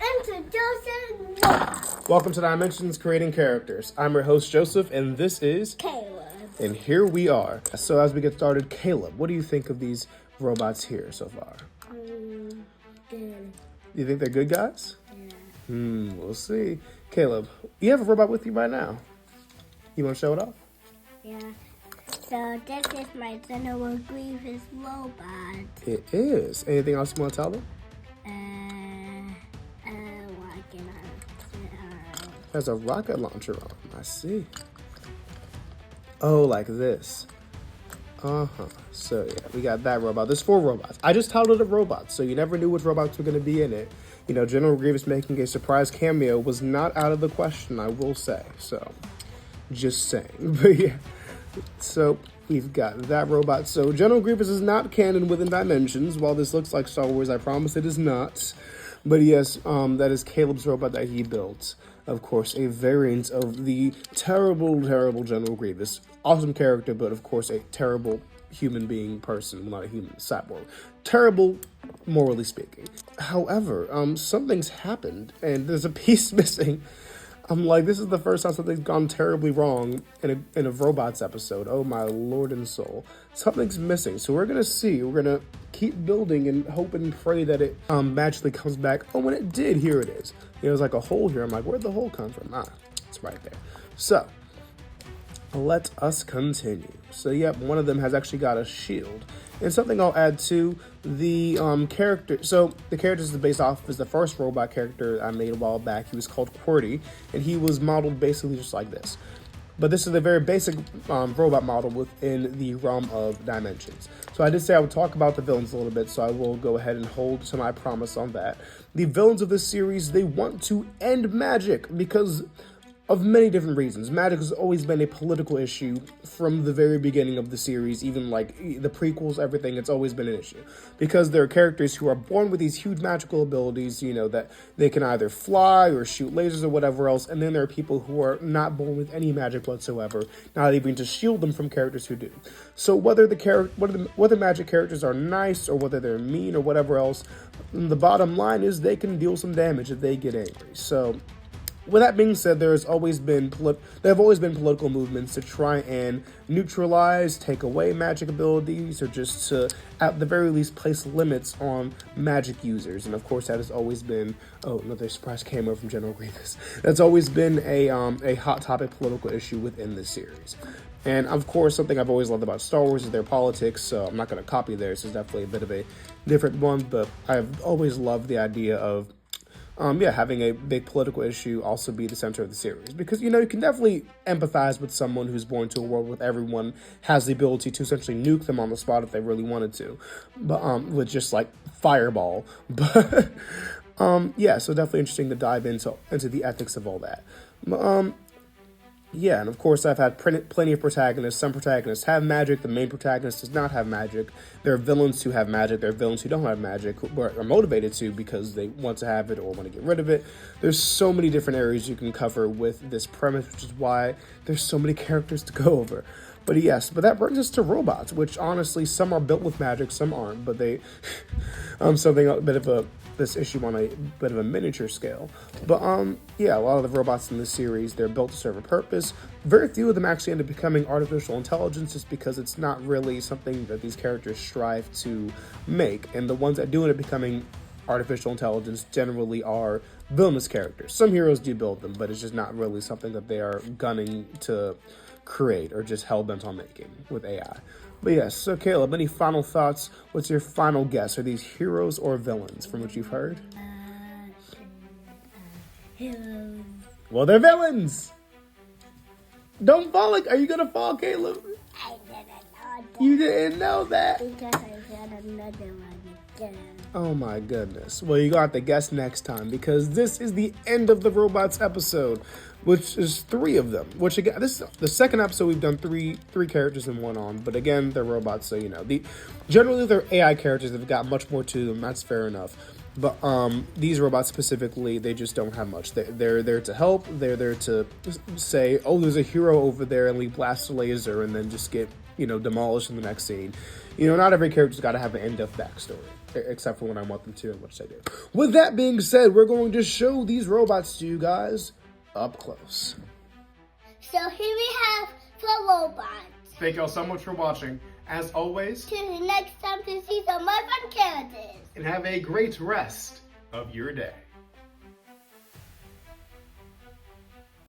Introducing Joseph. Welcome to Dimensions Creating Characters. I'm your host, Joseph, and this is Caleb. And here we are. So as we get started, Caleb, what do you think of these robots here so far? Good. You think they're good guys? Yeah. We'll see. Caleb, you have a robot with you right now. You want to show it off? Yeah. So this is my General Grievous robot. It is. Anything else you want to tell them? What can I say? There's a rocket launcher on. I see. Oh, like this. So, yeah, we got that robot. There's 4 robots. I just titled it robots, so you never knew which robots were going to be in it. You know, General Grievous making a surprise cameo was not out of the question, I will say. So, just saying. But, yeah. So, we've got that robot. So, General Grievous is not canon within Dimensions. While this looks like Star Wars, I promise it is not. But, yes, that is Caleb's robot that he built. Of course, a variant of the terrible, terrible General Grievous. Awesome character, but of course a terrible human being person, not a human, cyborg. Terrible, morally speaking. However, something's happened, and there's a piece missing. I'm like, this is the first time something's gone terribly wrong in a robots episode. Oh my lord and soul. Something's missing, so we're gonna see. We're gonna keep building and hope and pray that it magically comes back. Oh, when it did, here it is. You know, there's like a hole here. I'm like, where'd the hole come from? It's right there. So, let us continue. So, yep, one of them has actually got a shield. And something I'll add to the character. So, the character is based off is the first robot character I made a while back. He was called QWERTY, and he was modeled basically just like this. But this is a very basic robot model within the realm of Dimensions. So I did say I would talk about the villains a little bit, so I will go ahead and hold to my promise on that. The villains of this series, they want to end magic because of many different reasons. Magic has always been a political issue from the very beginning of the series, even like the prequels, everything, it's always been an issue. Because there are characters who are born with these huge magical abilities, you know, that they can either fly or shoot lasers or whatever else, and then there are people who are not born with any magic whatsoever, not even to shield them from characters who do. So whether whether magic characters are nice or whether they're mean or whatever else, the bottom line is they can deal some damage if they get angry. So, with that being said, there have always been political movements to try and neutralize, take away magic abilities, or just to, at the very least, place limits on magic users. And of course, that has always been, oh, another surprise cameo from General Grievous. That's always been a hot topic political issue within this series. And of course, something I've always loved about Star Wars is their politics, so I'm not going to copy theirs. It's definitely a bit of a different one, but I've always loved the idea of having a big political issue also be the center of the series. Because, you know, you can definitely empathize with someone who's born to a world where everyone has the ability to essentially nuke them on the spot if they really wanted to. But, with just, like, fireball. But, so definitely interesting to dive into the ethics of all that. But, yeah, and of course I've had plenty of protagonists. Some protagonists have magic. The main protagonist does not have magic. There are villains who have magic. There are villains who don't have magic, who are motivated to because they want to have it or want to get rid of it. There's so many different areas you can cover with this premise, which is why there's so many characters to go over. But yes, but that brings us to robots, which honestly, some are built with magic, some aren't, but they, this issue on a bit of a miniature scale. But, a lot of the robots in this series, they're built to serve a purpose. Very few of them actually end up becoming artificial intelligence just because it's not really something that these characters strive to make. And the ones that do end up becoming artificial intelligence generally are villainous characters. Some heroes do build them, but it's just not really something that they are gunning to create or just hell-bent on making with AI. But yes, so Caleb, any final thoughts? What's your final guess? Are these heroes or villains from what you've heard? Heroes. Well, they're villains! Don't fall, are you gonna fall, Caleb? I didn't know that. You didn't know that? Because I said another one again. Oh my goodness. Well, you're gonna have to guess next time because this is the end of the robots episode, which is 3 of them. Which again, this is the second episode we've done three characters in one on, but again, they're robots, so you know. Generally they're AI characters that have got much more to them, that's fair enough. But these robots specifically, they just don't have much. They're there to help, they're there to say, oh, there's a hero over there, and we blast a laser and then just get, you know, demolished in the next scene. You know, not every character's got to have an in-depth backstory, except for when I want them to, and which they do. With that being said, we're going to show these robots to you guys up close. So here we have the robots. Thank y'all so much for watching. As always, Tune in next time to see some more fun characters. and have a great rest of your day.